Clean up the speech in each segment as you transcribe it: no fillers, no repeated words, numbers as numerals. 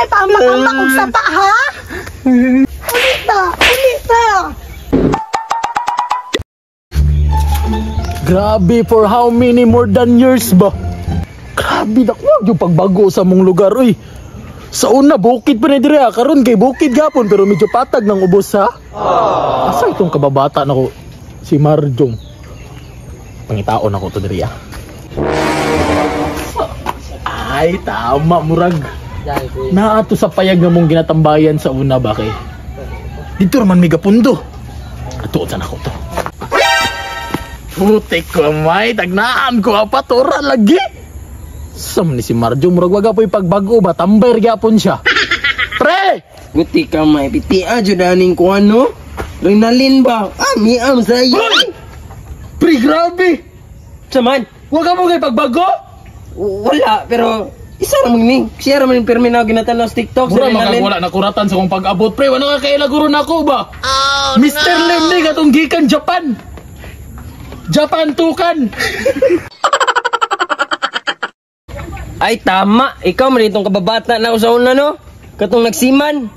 Tama kung sapa, ha? Ulit na. Grabe, for how many more than years ba? Grabe, nakuwag yung pagbago sa mong lugar, uy. Sa una, bukid pa na dire, karon kay bukid gapon, pero medyo patag ng ubos, ha? Asa itong kababata na ko, si Marjong. Pangitaon ako to dire, Ay, tama, murag. Naato sa payag nga mong ginatambayan sa una ba kay? Dito naman may gapundo. Atuotan ako to. Putik ko may tagnaan ko apat ora lagi. Sam ni si Marjo murag waga po'y pagbago ba tambay gyapon siya. Pre! Buti ka may piti ajo daning ko ano? Rinalin ba? Miam sa iyo. Pre, grabe! Saman? Waga mo kay pagbago? Wala, pero isa naman ni. Siya naman yung permi na ginatanaw sa TikTok. Mura makawala na kuratan sa kong pag-abot. Pre, wala nga kailaguro na ako ba? Oh, Mr. No. Lemley katong gikan Japan. Japan tukan. Ay tama, ikaw man itong kababata na usaon na no? Katong nagsiman.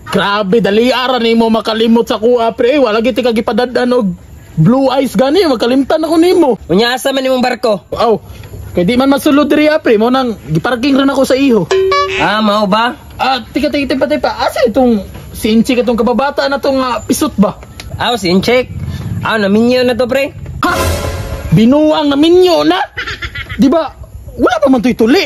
Grabe, dali ara nimo makalimot sa kuha pre. Wala giti ka gipadad-an og blue eyes gani, makalimtan ako nimo. Unya asa man imong barko? Aw. Kay di man masulod diri pre, mo nang giparking rin ako sa iho. Mao ba? Tika asa itong sinchi katong kababata na tong pisot ba? Sinchek. Naminyo na to pre. Ha? Binuang na minyo na? Di ba? Wala pa man to'y tuli.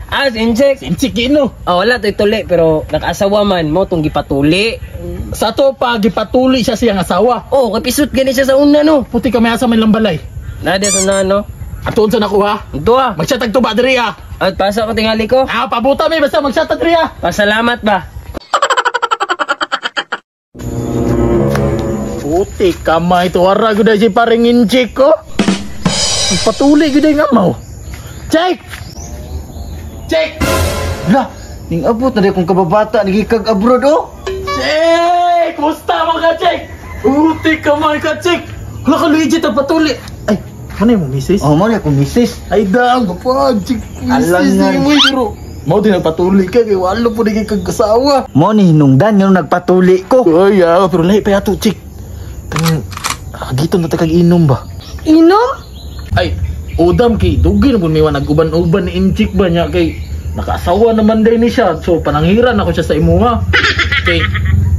Sinchek. Sinchik ino. Wala to'y tuli pero nakaasawa man mo tong gipatuli. Sa to pa gipatuli siya siyang asawa. Kay pisot gani siya sa una no. Puti ka may asa man lambalay. Nade sa na no. Atuon sa nakuha. Ito Magsatag to ba diri At pasa ko tingali ko. Pabuta may basta magsatag diri Pasalamat ba? Puti kamay to ara gud si paring inchik ko. Patuli gud nga mau. Check. Lah, ning abot na kung kababata nagikag abroad Check. Musta mo ka check? Puti kamay ka check. Wala ka legit patuli. Ay, ano mo misis? Mo na akong misis. Ay dang kapag check. Alangan. Bro. Mau din nagpatuli ka kay walo po nagikag kasawa. Mo ni hinungdan yung nagpatuli ko. Ay, pero lahi pa yato check. Gito na takag inom ba? Inom? Ay, udam kay dugin mo may nag-uban-uban ni inchik ba niya kay nakaasawa naman din ni siya. So pananghiran ako siya sa imuha. Kay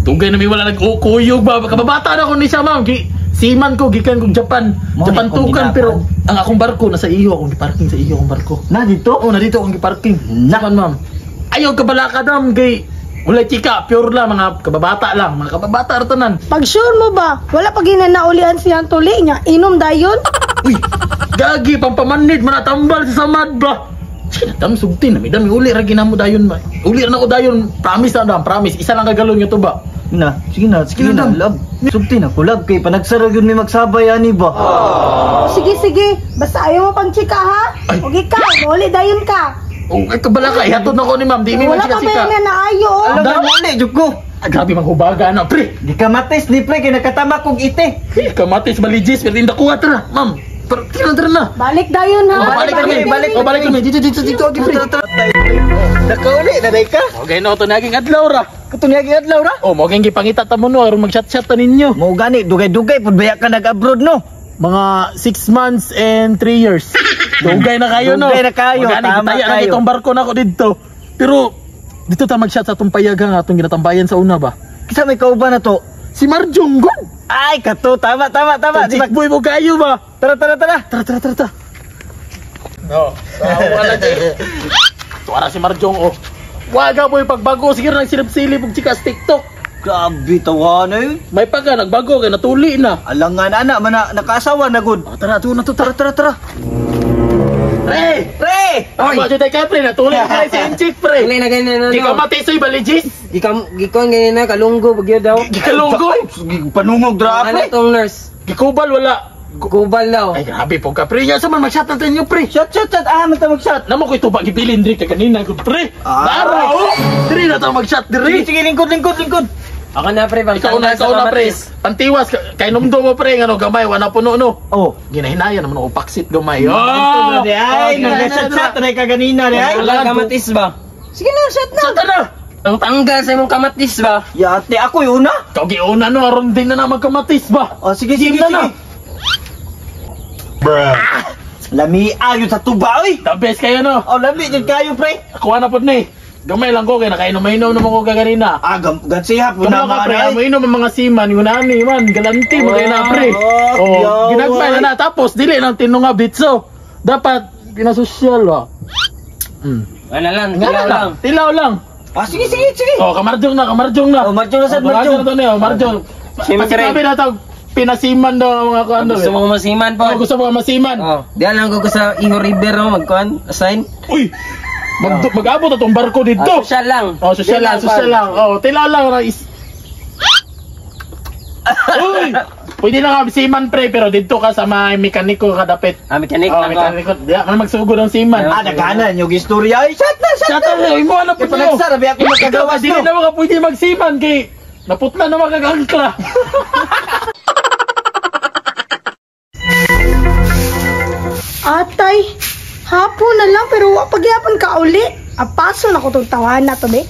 dugay na may wala nag-ukuyog ba? Kababata na ako ni siya ma'am. Siman ko gikan kong Japan. Japan tukan pero ang akong barko nasa iyo akong giparking sa iyo akong barko. Na dito? Na dito akong giparking. Naman ma'am. Ayaw ka bala ka dam kay wala chika, pure lang, mga kababata lang, mga kababata ratanan. Pag sure mo ba, wala pa ginanaulian siyang tuli niya, inom dayon? Uy, gagi, pampamanid, manatambal sa samad ba? Sinadam, sugti, dami uli, ragi na mo dayon ba? Uli na ko dayon, promise na dam, promise, isa lang kagalong nyo to ba? Sige na, lab. Sugti na, kulab kay panagsarag yun may magsabay, ani ba? Sige, basta ayaw mo pang chika ha? Ay. Okay ka, uli dayon ka. Ay, kabala ka, ihatod na ko ni ma'am, di mi Wala pa magsika-sika. ba yan na ayo? Alam mo, uli, Juko. Grabe manghubaga na, pre. Di ka matis, ni pre, kay nakatama kong ite. Kamatis, maligis, pero hindi ko tara, ma'am. Pero kinadara na. Balik dayon ha? Balik kami. Dito, okay, pre. Nakauli, naday ka. Okay, no, ito naging adlaw ra. Katungiyagin adlaw ra. Mo kayong gipangita ta mo no, aron mag-chat-chat ta ninyo. Mo gani, dugay-dugay, pudbaya ka nag-abroad no. Mga 6 months and 3 years. Dugay na kayo no. Dugay na kayo, tama kayo. kayo. Itong barko na ako dito. Pero dito ta mag-chat sa itong payaga nga itong ginatambayan sa una ba? Kisa may kauban na to. Si Marjong God. Ay, kato, tama. Chick boy mo kayo ba? Tara. Tara. No, wala di. Tuwara si Marjong oh. Waga boy pagbago sige nang silip-silip og chika sa TikTok. Grabe tawa na yun. May pagka nagbago kay natuli na. Alangan anak, nakaasawa na gud. Tara, tara. Pre! Oy. Ako dito kay pre, natuli na si Inchik pre. Uli na ganyan na Di ka matisoy baligis. Gikon ganyan na, kalunggo, bagyo daw. Gikalunggoy. Panungog Ah, Ano tong nurse? Gikubal wala. Kubal daw. Ay grabe po ka pre. Yan sa man mag-shot natin nyo pre. Shot. Mata mag-shot. Namo ko ito ba gibilin diri ka kanina ko pre. Ah. Dara oh. Diri na ta mag-shot diri. Sige, lingkod. Ako na pre, Ikaw na pre. Pantiwas kay numdo mo pre ngano gamay wala puno no. Oh. Ginahinayan naman ako paksit gamay. Oh, ay, nag-shot na ka ganina, Wala, kamatis ba? Sige na, shot na. Shot na. Ang tanggal sa imong kamatis ba? Yate ako yung una. Ikaw giuna no, aron din na magkamatis ba? Oh, sige, sige, Game na sige. Lami ayo sa tuba, oy. The best kayo no. Oh, lami din kayo, pre. Kuha na po ni. Gamay lang ko kay nakainom-inom naman ko kaganina. Ah, gansihap. Kamo ka pre, mainom ang mga siman, yung nani man, galanti mo kayo na pre. Oh, ginagmay na na. Tapos, dili ng tinong nga bitso. Dapat, pinasosyal ba? Wala lang, Nga tilaw lang. Tilaw lang. Ah, sige, sige, sige. Oh, kamarjong na, kamarjong na. Oh, marjong na, sad, marjong. marjong. Marjong. Siyempre. Pasikabi na ito, pinasiman daw ang mga kuhan daw. Gusto mo masiman po? Oh, gusto mo masiman. Oh, diyan lang ko sa Iho River no, magkuhan, assign. Uy! Mag-abot na tong barko dito. Social lang. Oh, social lang, social lang. Oh, tilaw lang na is. Uy! Pwede na ka siman pre, pero dito ka sa mga mekaniko kadapit. Ah, mekanik Oh, lang ko. mekaniko. Di man magsugod ng siman. Ah, naghanan yung istorya. Ay, shut na, shut Shut na. up, imo na po Kaya panagsa, rabi ako magkagawas Dili no. na mga pwede magsiman kay naputla na magagangkla. Atay, hapon na lang pero wa pagyapon ka uli. Apaso na ko tong tawahan na to, be.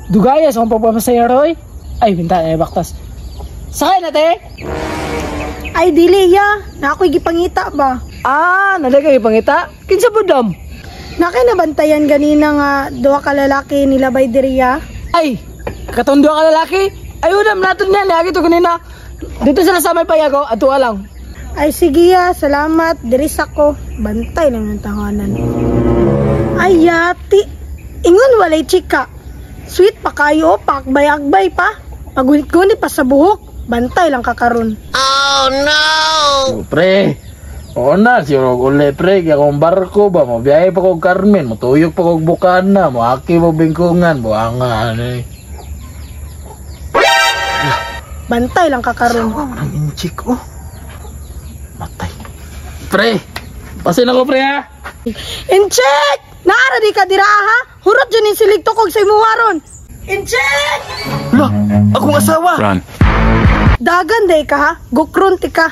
Dugaya sa akong pagpapasayaroy. Ay, binta ay baktas. Sakay na, te! Ay, dili ya. Na ako'y gipangita ba? Ah, nalagay pangita. Kinsa po dam? Nakay nabantayan ganina nga duha ka lalaki nila by diriya. Ay, katondo ka lalaki. Ay, udam natin na. Lagi to kanina. Dito sila sa may payago. Ato lang. Ay, sige ya. Salamat. Diris ako. Bantay lang ng tahanan. Ay, yati. Ingon walay chika. Sweet pa kayo. Pakbay-agbay pa. Magunit-gunit pa sa buhok. Bantay lang kakaron. Oh, pre. Oo na, siro uli pre, kaya kung barko ba, mabiyahe pa kong Carmen, matuyok pa kong Bukana, maaki mo bingkungan, buhangan eh. Bantay lang kakaron. Ang inchik, oh. Matay. Pre, pasin ako pre ha. Incheck! Naara di ka dira ha? Hurot dyan yung silig tukog sa imuharon. Incheck! Hala, akong asawa. Run. Dagan day ka ha? Gukrunti ka.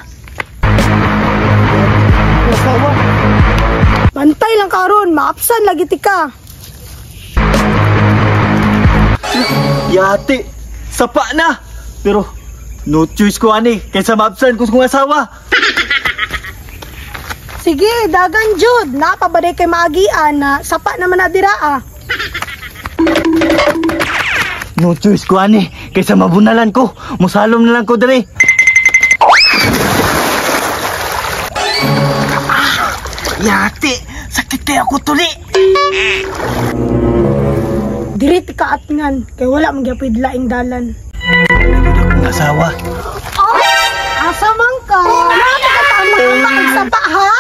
Asawa. Bantay lang karon, maapsan lagi ti ka. Yate, sapa na. Pero, no choice ko ani, kaysa maabsan ko sa kong asawa. Sige, dagan jud. Napabaday kay maagian na sapa naman na dira ah. No choice ko ani, kaysa mabunalan ko. Musalom na lang ko dali. Yate, sakit kaya ako tuli. Diri ti ka atngan kay wala man gyapon laing dalan. Akong asawa. Oh, asa man ka? Nakakataon lang ka sapa ha?